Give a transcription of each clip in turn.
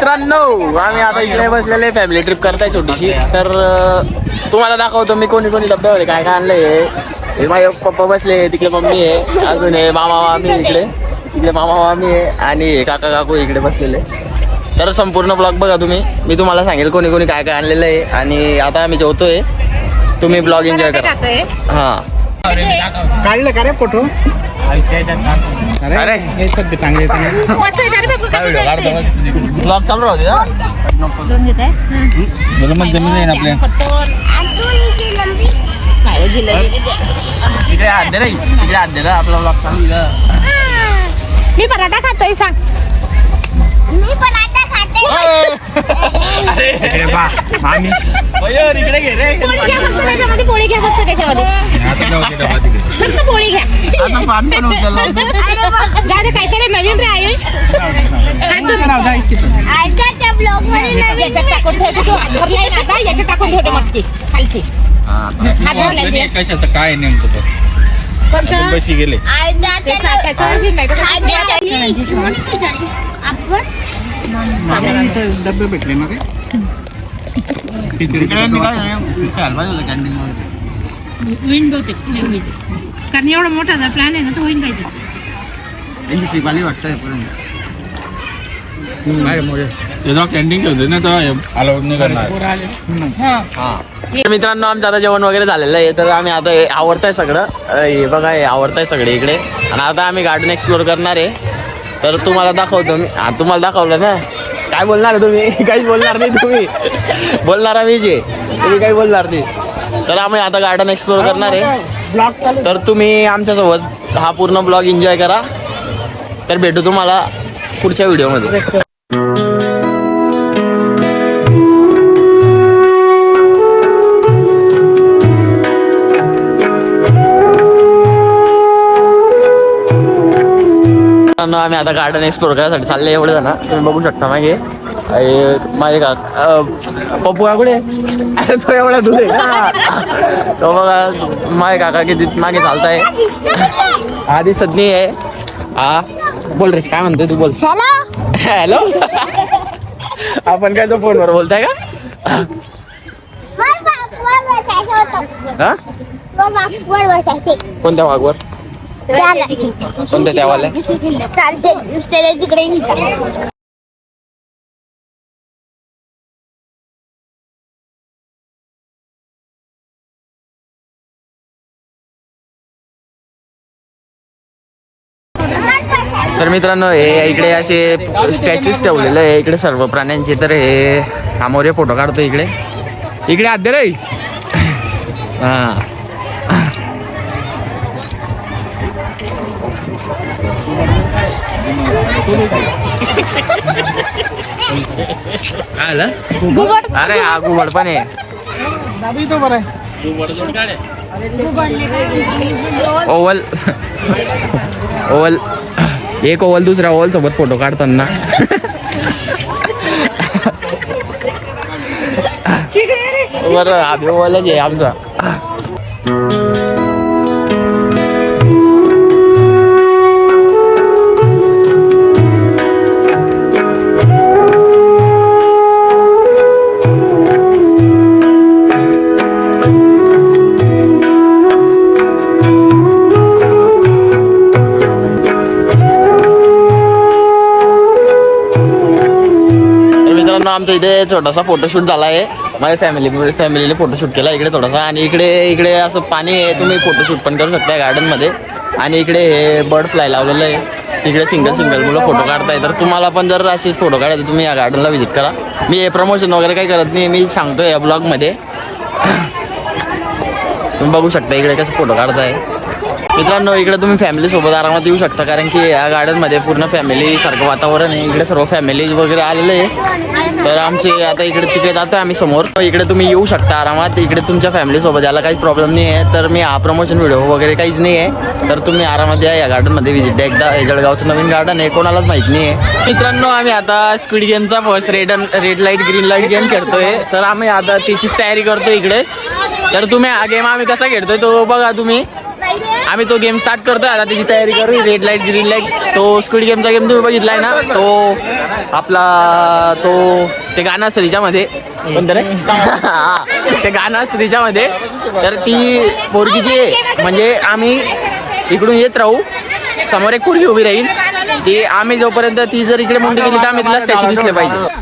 मित्रांनो आम्ही आता इकडे बसलेले फॅमिली ट्रिप करताय छोटीशी. तर तुम्हाला दाखवतो मी कोणी कोणी डब्यामध्ये काय काय आणलंय. हे माझे पप्पा बसले तिकडे, मम्मी आहे, अजून हे मामा मामी इकडे, इकडे मामा मामी आहे आणि काका काकू इकडे बसलेले. तर संपूर्ण ब्लॉग बघा तुम्ही. मी तुम्हाला सांगेल कोणी कोणी काय काय आणलेलं आहे. आणि आता आम्ही जेवतोय, तुम्ही ब्लॉग एन्जॉय करा. हां काढलं का रे फोटो? अरे चांगले ब्लॉग चालू राहू द्या. बरोबर जमीन आहे ना आपल्या इकडे हात दे रे, इकडे हात दे रे, आपला ब्लॉग चालू द्या. मी पराठा खातोय. सांग मी पराठा खाते. अरे बा मामी मयूर इकडे घे रे. पोळी घ्या फक्त त्याच्यामध्ये, पोळी घ्या फक्त त्याच्यामध्ये, फक्त पोळी घ्या. आता पान पण उचललं होतं. जाऊ दे, काहीतरी नवीन रे आयुष. याच्यात टाकून ठेवते तू, हात भरलाय ना आता, याच्यात टाकून ठेवते मटकी खालची. हात भरलाय कशाचं काय नेमकं बशी गेले डबे भेटले ना होईन बहुतेक, कारण एवढा मोठा जर प्लॅन आहे ना तर होईन पाहिजे. कॅन्टीन ठेवते ना तर अलाउड नाही करणार. मित्रांनो आमचं आता जेवण वगैरे झालेलं आहे. तर आम्ही आता आवडताय सगळं, हे बघा हे आवडताय सगळे इकडे. आणि आता आम्ही गार्डन एक्सप्लोर करणार आहे. तर तुम्हाला दाखवतो मी. तुम्हाला दाखवलं ना. काय बोलणार तुम्ही? काहीच बोलणार नाही तुम्ही. बोलणारा मी जे, तुम्ही काही बोलणार नाही. तर आम्ही आता गार्डन एक्सप्लोर करणार आहे. तर तुम्ही आमच्यासोबत हा पूर्ण ब्लॉग एन्जॉय करा. तर भेटू तुम्हाला पुढच्या व्हिडिओमध्ये. आम्ही आता गार्डन एक्सप्लोर करायसाठी चालले एवढे जण. तुम्ही बघू शकता मागे माझे का पप्पू काकुडे, अरे तो एवढा तुझे तो बघा माझे काका किती मागे चालताय. हा दिसत नाही आहे. हा बोल रे, काय म्हणतोय तू? बोल. हॅलो. आपण काय तो फोनवर बोलताय का? कोणत्या वाघवर? कोणत्या त्यावाल्या? चालते तिकडे. तर मित्रांनो हे इकडे असे स्टॅच्यूज ठेवलेले आहे इकडे सर्व प्राण्यांचे. तर हे आमोरे फोटो काढतो इकडे. इकडे आद्य रे. हां काय झालं? अरे हा घुबड पण आहे. ओवल ओवल एक ओवल दुसऱ्या ओवल सोबत फोटो काढताना. बरं आम्ही ओवलच आहे आमचा. आमचा इथे छोटासा फोटोशूट झाला आहे. माझ्या फॅमिलीने फोटोशूट केला इकडे थोडासा. आणि इकडे असं पाणी आहे, तुम्ही फोटोशूट पण करू शकता गार्डनमध्ये. आणि इकडे हे बर्ड फ्लाय लावलेलं आहे. तिकडे सिंगल मुलं फोटो काढताय. तर तुम्हाला पण जर असे फोटो काढायचे तुम्ही या गार्डनला व्हिजिट करा. मी हे प्रमोशन वगैरे काही करत नाही, मी सांगतो या ब्लॉगमध्ये. तुम्ही बघू शकता इकडे कसे फोटो काढताय. मित्रांनो इकडे तुम्ही फॅमिलीसोबत आरामात येऊ शकता, कारण की या गार्डनमध्ये पूर्ण फॅमिलीसारखं वातावरण आहे. इकडे सर्व फॅमिली वगैरे आलेले आहे. तर आमचे आता इकडे तिकडे जातो आम्ही समोर. इकडे तुम्ही येऊ शकता आरामात. इकडे तुमच्या फॅमिलीसोबत याला काहीच प्रॉब्लेम नाही आहे. तर मी हा प्रमोशन व्हिडिओ वगैरे काहीच नाही आहे. तर तुम्ही आरामात या गार्डनमध्ये व्हिजिट द्या एकदा. हे जळगावचं नवीन गार्डन आहे, कोणालाच माहीत नाही आहे. मित्रांनो आम्ही आता स्क्विड गेमचा first red light green light game खेळतोय. तर आम्ही आता त्याचीच तयारी करतो इकडे. तर तुम्ही हा गेम आम्ही कसा खेळतोय तो बघा तुम्ही. आम्ही तो गेम स्टार्ट करतोय आता, त्याची तयारी करू. रेड लाईट ग्रीन लाईट, तो स्क्विड गेमचा गेम तुम्ही बघितलाय ना, तो आपला तो ते गाणं असतं तिच्यामध्ये कोणतं रे हा, ते गाणं असतं तिच्यामध्ये. तर ती पोरगीची म्हणजे आम्ही इकडून येत राहू, समोर एक पोरगी उभी राहील, ती आम्ही जोपर्यंत ती जर इकडे मुंडी गेली तर आम्ही तिला स्टॅच्यू दिसले पाहिजे.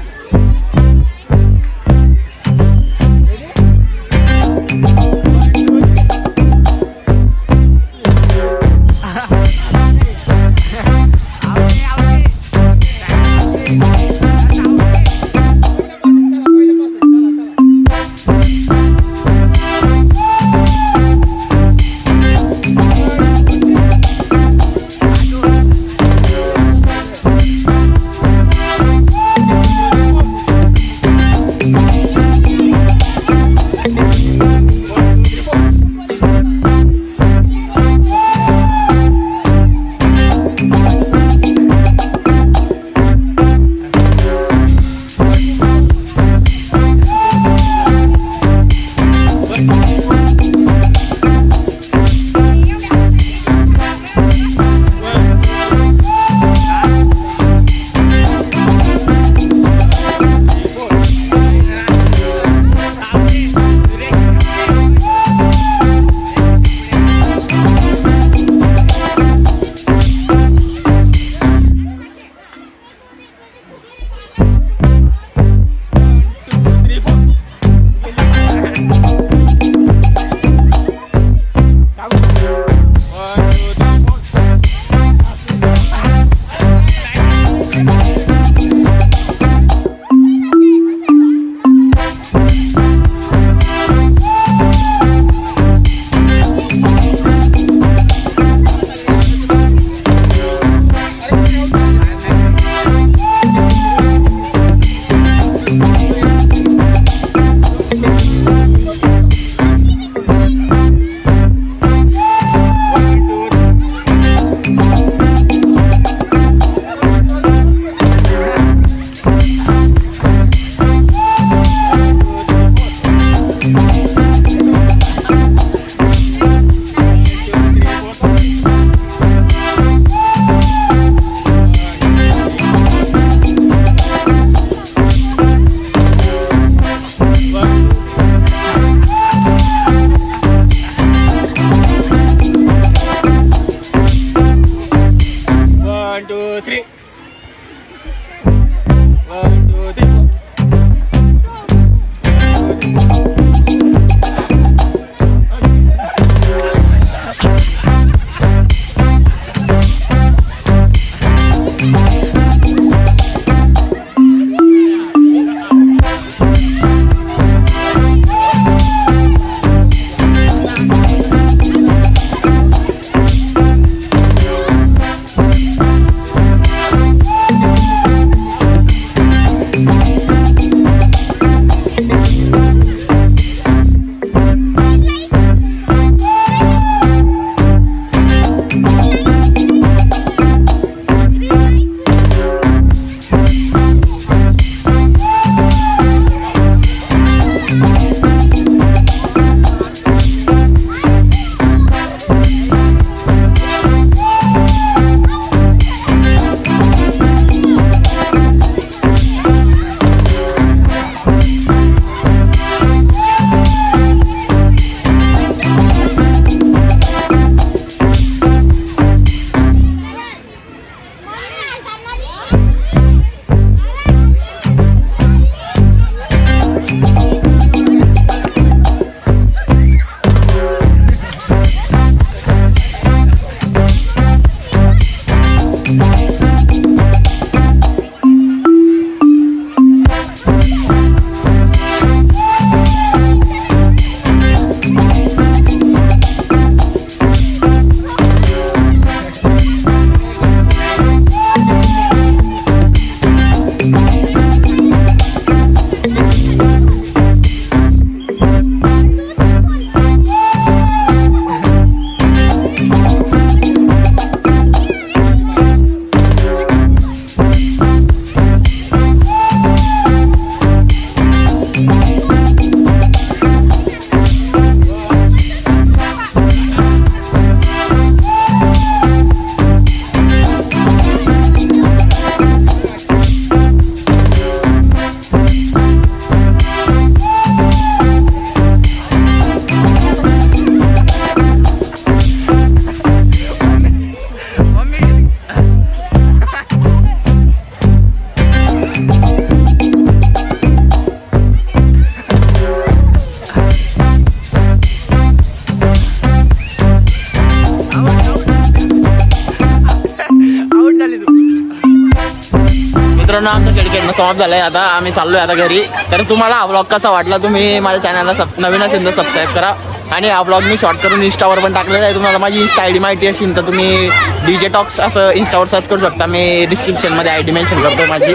मित्रांनो आमचा खेळ खेळणं समाप्त झालं आहे. आता आम्ही चाललोय आता घरी. तर तुम्हाला हा ब्लॉग कसा वाटला, तुम्ही माझ्या चॅनलला नवीन असेल तर सबस्क्राईब करा. आणि हा ब्लॉग मी शॉर्ट करून इंस्टावर पण टाकलेला आहे. तुम्हाला माझी इंस्टा आय डी माहिती असेल तर तुम्ही DJ टॉक्स असं इंस्टावर सर्च करू शकता. मी डिस्क्रिप्शनमध्ये आय डी मेन्शन करतो माझी.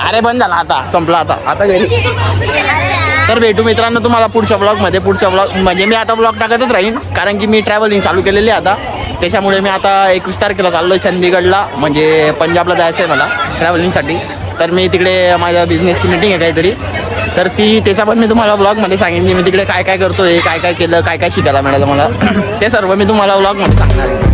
अरे बंद झाला आता, संपला आता घरी. तर भेटू मित्रांनो तुम्हाला पुढच्या ब्लॉगमध्ये. पुढच्या ब्लॉग म्हणजे मी आता ब्लॉग टाकतच राहीन, कारण की मी ट्रॅव्हलिंग चालू केलेली आहे आता. त्याच्यामुळे मी आता 21 तारखेला चाललो आहे चंदीगडला, म्हणजे पंजाबला जायचं आहे मला ट्रॅव्हलिंगसाठी. तर मी तिकडे माझ्या बिझनेसची मीटिंग आहे काहीतरी, तर त्याचा पण मी तुम्हाला ब्लॉगमध्ये सांगेन की मी तिकडे काय काय करतोय, काय काय केलं, काय काय शिकायला मिळालं मला. ते सर्व मी तुम्हाला ब्लॉगमध्ये सांगणार आहे.